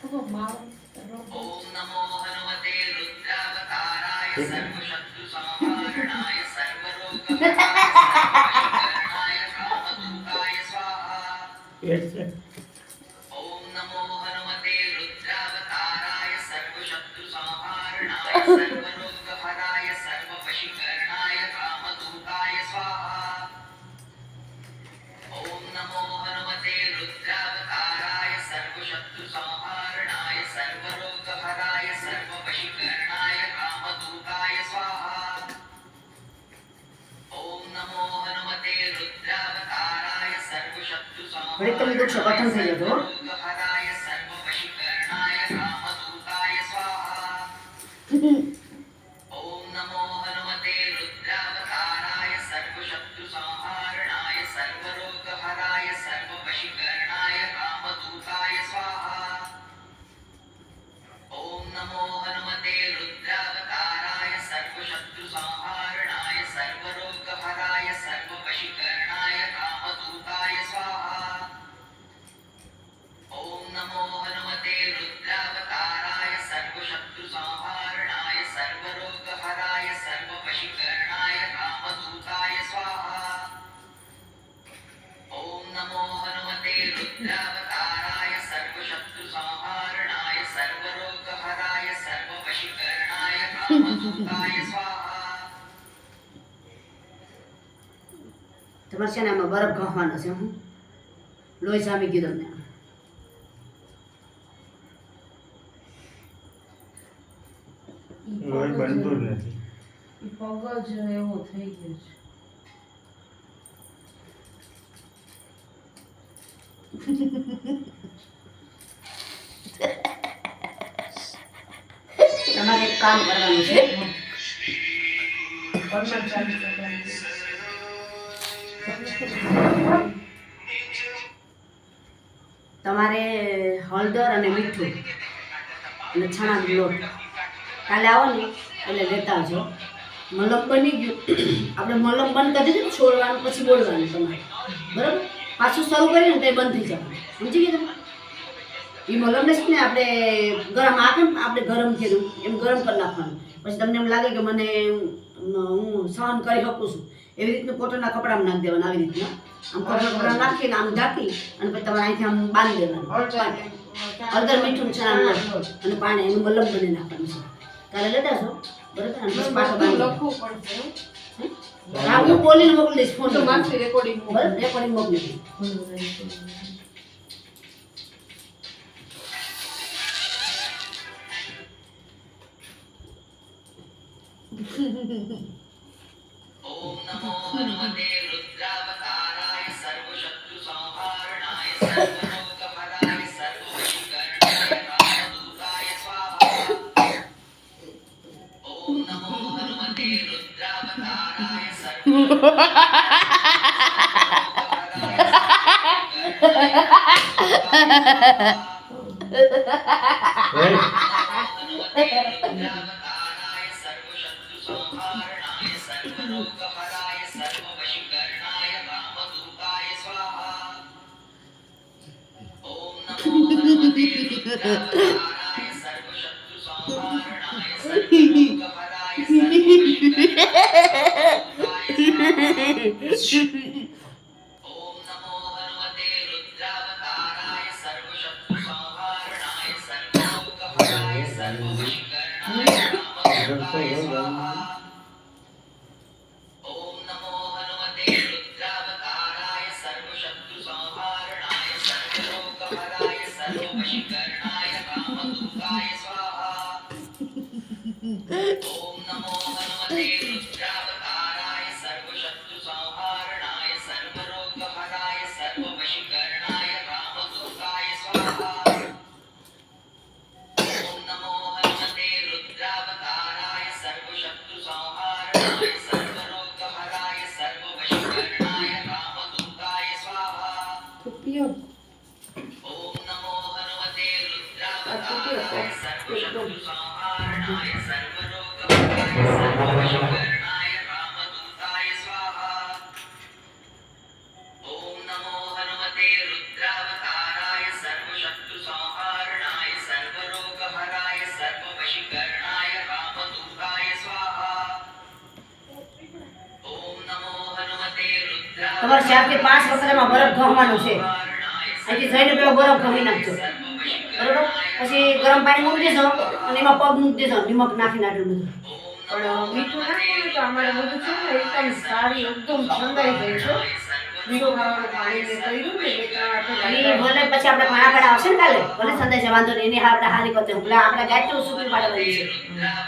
ओम नमो हनुमते रुद्रावताराय सर्वशत्रु संहारणाय सर्वरोगहराय सर्ववशीकरणाय कामदूताय स्वाहा। ओम नमो हनुमते रुद्रावताराय सर्वशत्रु संहारणाय सर्वरोगहराय सर्ववशीकरणाय कामदूताय स्वाहा। ओम नमो हनुमते रुद्रावताराय सर्वशत्रु संहारणाय सर्वरोगहराय सर्ववशीकरणाय कामदूताय स्वाहा। ओम नमो हनुमते रुद्रावताराय सर्वशत्रु संहारणाय सर्वरोगहराय सर्ववशीकरणाय कामदूताय स्वाहा। ओम नमो हनुमते रुद्रावताराय सर्वशत्रु संहारणाय सर्वरोगहराय सर्ववशीकरणाय कामदूताय स्वाहा। ओम नमो हनुमते रुद्रावताराय सर्वशत्रु संहारणाय सर्वरोगहराय सर्ववशीकरणाय कामदूताय स्वाहा। ओम नमो हनुमते रुद्रावताराय सर्वशत्रु संहारणाय सर्वरोगहराय सर्ववशीकरणाय कामदूताय स्वाहा। ओम नमो हनुमते रुद्रावताराय सर्वशत्रु संहारणाय सर्वरोगहराय सर्ववशीकरणाय कामदूताय स्वाहा। તમારે છે ને આમાં બરફ ઘસવાનો છે હું લોહી સામી ગયું તમને લોહી બનતું જ નથી. ઈ પગ જ એવો થઈ ગયો છે. તમારે એક કામ કરવાનું છે તમારે હળદર અને મીઠું અને છાણાનો લોટ કાલે આવો ને એટલે લેતા આવજો મલમ બની ગયું આપણે મલમ બંધ કરી દીધું છોડવાનું પછી બોલવાનું તમારે બરાબર પાછું શરૂ કરીએ ને તો એ બંધ થઈ જવાનું સમજી ગયા તમે એ મલમને છે ને આપણે ગરમ આપણે ગરમ કર્યું એમ ગરમ કરી નાખવાનું પછી તમને એમ લાગે કે મને હું સહન કરી શકું છું એવી રીતનું કોટનના કપડામાં નાખી દેવાના આવી રીતના આમ કોટનના કપડા નાખીને આમ ઢાંકી અને પછી તમારે અહીંથી આમ બાંધી દેવાનું હળદર મીઠું છાણાનો લોટ અને પાણી એનું મલમ બની નાખવાનું છે કાલે લેતા છો બરાબર અને પછી પાછો બાંધી લખવું પડશે. હા હું બોલીને મોકલી દઈશ ફોન તો માથે રેકોર્ડિંગ બરાબર રેકોર્ડિંગ મોકલી દઈશ ओम नमो हनुमते रुद्रावताराय सर्वशत्रु संहारणाय सर्वरोगहराय सर्ववशीकरणाय कामदूताय स्वाहा। ओम नमो हनुमते रुद्रावताराय सर्वशत्रु संहारणाय सर्वरोगहराय सर्ववशीकरणाय कामदूताय स्वाहा। ओम नमो हनुमते रुद्रावताराय सर्वशत्रु संहारणाय सर्वरोगहराय सर्ववशीकरणाय ओम नमो हनुमते रुद्रावताराय सर्वशत्रु संहारणाय सर्वरोगहराय सर्ववशीकरणाय कामदूताय स्वाहा। ओम नमो हनुमते रुद्रावताराय सर्वशत्रु संहारणाय सर्वरोगहराय सर्ववशीकरणाय कामदूताय स्वाहा। ओम नमो हनुमते रुद्रावताराय सर्वशत्रु संहारणाय सर्वरोगहराय सर्ववशीकरणाय कामदूताय स्वाहा। ओम नमो हनुमते रुद्रावताराय सर्वशत्रु संहारणाय सर्वरोगहराय सर्ववशीकरणाय कामदूताय स्वाहा। ओम नमो हनुमते रुद्रावताराय सर्वशत्रु संहारणाय सर्वरोगहराय सर्ववशीकरणाय कामदूताय स्वाहा। ओम नमो हनुमते रुद्रावताराय सर्वशत्रु संहारणाय તમારે 4 થી 5 વખત એમાં બરફ ઘસવાનો છે. અહીંથી જઈને પેલો બરફ ઘસી નાખજો, બરોબર? પછી ગરમ પાણી મૂકી દેજો અને એમાં પગ મૂકી દેજો, નિમક નાખીને આટલું બધું. પણ મીઠું નાખવું ને તો અમારે બધું છે ને એકદમ સારી એકદમ ઠંડાઈ જાય છે. મીઠું ખાવાનું પાણીને કર્યું ને 2-3 ઈ ભલે પછી આપણે પાણા પાડા આવશે ને કાલે, ભલે સંદેશ વાંધો નહીં, એની આપણે હારી કરતે ભલે આપણે ગાંઠું સૂકી પાડવાની છે.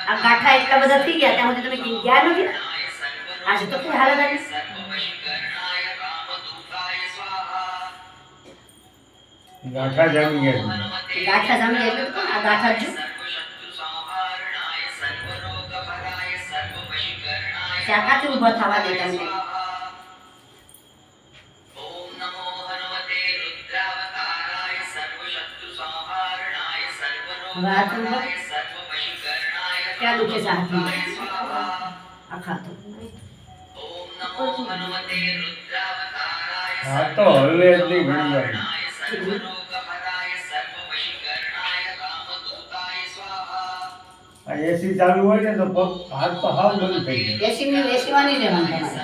આ ગાંઠા એટલા બધા થઈ ગયા ત્યાં સુધી તમે ગયા નથી ને. આજે તો કઈ હાલત આવી. ગાંઠા જામી ગયા ગાંઠા જામી જાય એટલે તો આ ગાંઠા જ જો. શાકાથી ઊભા થવા દે તમને. ઓમ નમો હનુમતે રુદ્રાવતારાય સર્વશત્રુસંહારણાય સર્વરોગહરાય સર્વવશીકરણાય ક્યાં દુખે છે હાથમાં? સ્વાહા. આખા તો ઓમ નમો હનુમતે રુદ્રાવતારાય હા તો હલે જ નહીં ઘણી વાર સર્વરોગહરાય સર્વવશીકરણાય રામદૂતાય સ્વાહા. આ એસી ચાલુ હોય ને તો પગ હાથ તો હાવ બંધ થઈ જાય એસીવાની રહેવાનું તમારે.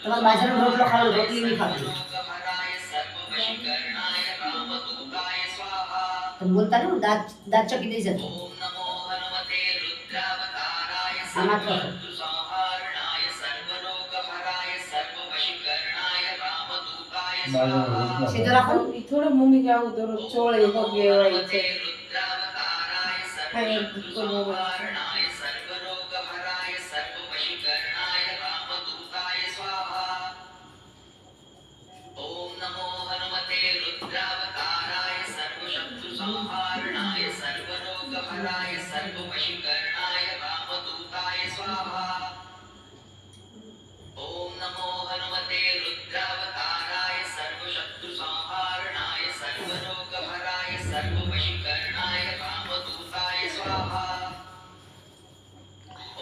તમારે બાજરાનો રોટલો ખાવાનો, રોટલી નહીં ખાવાની. સર્વરોગહરાય સર્વવશીકરણાય રામદૂતાય સ્વાહા. તો બોલતા નહીં, દાંત ચકી દઈ જતો. ઓમ નમો હનુમતે રુદ્રાવતારાય આમાં તો સર્વશત્રુસંહારણાય સર્વરોગહરાય સર્વવશીકરણાય રામદૂતાય બાજુનો સ્વાહા. રોટલો સીધો રાખો ને. ઈ થોડો મમ્મી કે આવું દરરોજ ચોળે પગે હોય છે. રુદ્રાવતારાય સર્વસંહારણાય સર્વરોગહરાય સર્વવશીકરણાય રામદૂતાય સ્વાહા. ઓમ નમો હનુમતે રુદ્રાવતારાય સર્વશત્રુસંહારણાય સર્વરોગહરાય સર્વવશીકરણાય રામદૂતાય સ્વાહા. ઓમ નમો હનુમતે રુદ્રાવતારાય સર્વશત્રુસંહારણાય સર્વરોગહરાય સર્વવશીકરણાય રામદૂતાય સ્વાહા.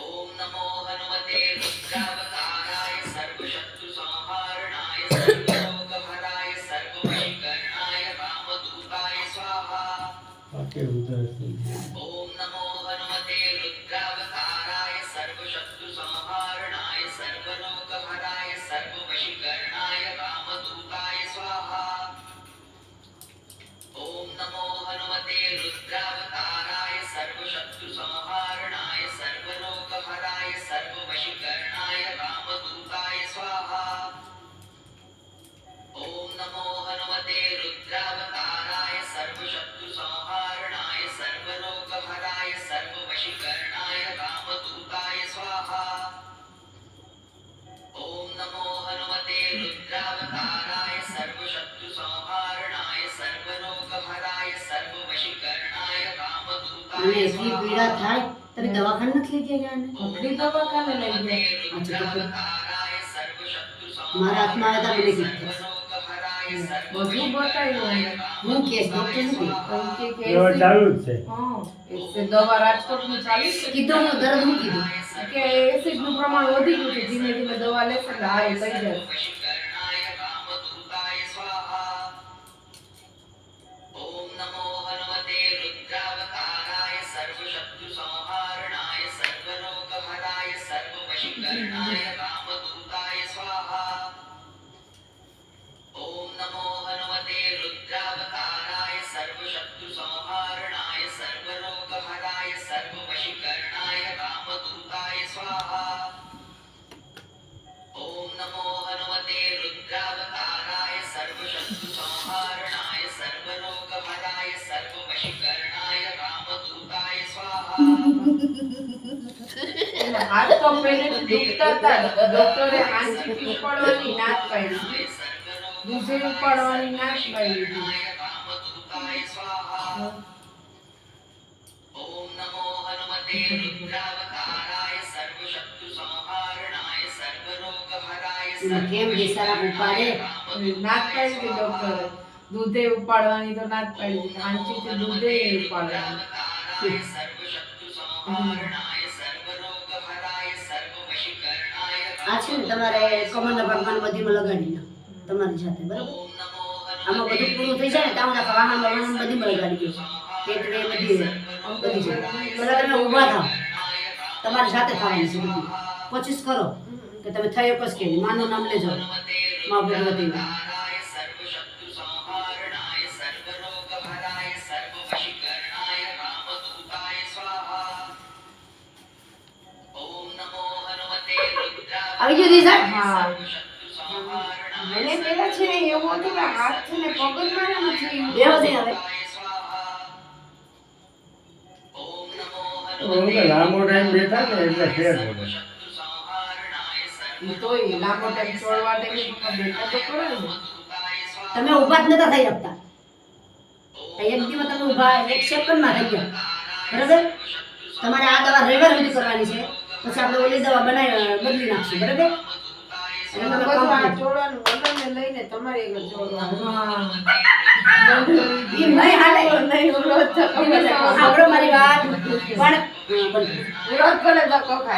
ઓમ નમો હનુમતે રુદ્રાવતારાય સર્વશત્રુસંહારણાય સર્વરોગહરાય સર્વવશીકરણાય રામદૂતાય સ્વાહા. બાકી ઉધરસ થઈ જાય. ઓમ નમો હનુમતે રુદ્રાવતારાય સર્વશત્રુસંહારણાય સર્વરોગહરાય સર્વવશીકરણાય રામદૂતાય સ્વાહા. ઓમ નમો હનુમતે રુદ્રાવતારાય સર્વશત્રુસંહારણાય સર્વરોગહરાય સર્વવશીકરણાય રામદૂતાય સ્વાહા. ઓમ નમો હનુમતે રુદ્રાવતારાય સર્વશત્રુસંહારણાય સર્વરોગહરાય સર્વવશીકરણાય રામદૂતાય સ્વાહા. ઓમ નમો હનુમતે રુદ્રાવતારાય સર્વશત્રુસંહારણાય સર્વરોગહરાય સર્વવશીકરણાય રામદૂતાય અને એટલી પીડા થાય તમે દવાખાને નથી લઈ ગયા આને? ઘડી દવાખાને લઈ ગયા. અચ્છા, તો પછી રાવતારાય સર્વશત્રુસંહારણાય મારા હાથમાં આવ્યા હતા, મને કીધું. બધું બતાવ્યું અમને. હું કેસ ડોક્ટર નથી પણ કે એવા એસી- ચાલુ જ છે હા, એસી દવા રાજકોટની ચાલી છે. કીધું, હું દર્દ હું કીધું. કે એસિડનું પ્રમાણ વધી ગયું છે, ધીમે ધીમે દવા લેશે એટલે હારું થઈ જશે. વશીકરણાય રામદૂતાય સ્વાહા. ઓમ નમો હનુમતે રુદ્રાવતારાય સર્વશત્રુસંહારણાય સર્વરોગહરાય સર્વવશીકરણાય રામદૂતાય સ્વાહા. ઓમ નમો હનુમતે રુદ્રાવતારાય સર્વશત્રુસંહારણાય સર્વરોગહરાય સર્વવશીકરણાય રામદૂતાય સ્વાહા. ઓમ નમો હનુમતે રુદ્રાવતારાય સર્વશત્રુસંહારણાય સર્વરોગહરાય સર્વવશીકરણાય રામદૂતાય સ્વાહા. એના હાથ તો પહેલેથી દુખતા હતા. ડોક્ટરે આંચકી ઉપાડવાની ના જ પાડી. દૂધે ઉપાડવાની ના જ પાડી હતી. રામદૂતાય સ્વાહા. ઓમ નમો હનુમતે રુદ્રાવતારાય સર્વશત્રુસંહારણાય સર્વરોગહરાય એમાં કેમ બિચારા ઉપાડે? ના જ પાડી હતી ડોક્ટરે. દૂધે ઉપાડવાની તો ના જ પાડી હતી. આંચીથી દૂધે ઉપાડવાની. સર્વશત્રુસંહારણાય સર્વરોગહરાય સર્વવશીકરણાય આ છે ને તમારે કમરના ભાગમાં બધીમાં લગાડી લો તમારી જાતે, બરાબર? ઓમ નમો આમાં બધું પૂરું થઈ જાય ને ત્યાં બધા વાહન બધીમાં લગાડી દો. પેટ રે બધી જાય. બધા તમે ઊભા થાવ, તમારી જાતે થવાની છે બધું. 25 કરો કે તમે થઈ શકો જ કે નહીં. માનું નામ લેજો મા ભગવતીનું. કારાય સર્વશત્રુ સંહારણાય સર્વરોગહરાય સર્વવશીકરણાય રામદૂતાય સ્વાહા. ઓમ નમો હનુમતે રુદ્રાય આવી ગયું રીઝલ્ટ? હા સર્વશત્રુ સંહારણાય મને પેલા છે ને એવું હતું કે હાથ છે ને પગ જ મારા નથી વ્યવસ્થિત આવે. સ્વાહા. ઓમ નમો ઓલો લાંબો ટાઈમ બેઠા ને એટલે ફેર પડે. શત્રુ સંહારણાય તોય લાંબો ટાઈમ છોડવા ટાઈમે બેઠા તો ખરા ને. સર્વદૂતાય સ્વાહા. તમે ઊભા જ નતા થઈ શકતા. એક દિવસ તમે ઊભા એક સેકન્ડમાં થઈ ગયા. બરાબર? તમારે આ દવા રવિવાર સુધી કરવાની છે. પછી આપણે ઓલી દવા બદલી નાખશું. બરાબર? એટલે તમે બધું આ complete. ચોળવાનું વજનને લઈને તમારે આગળ ચોળવાનું. એમ નહીં હાલે. નહીં ઉરોધ ધક્કો ખાય. સાંભળો મારી વાત પણ ઉરોધ કરે ધક્કો ખાય.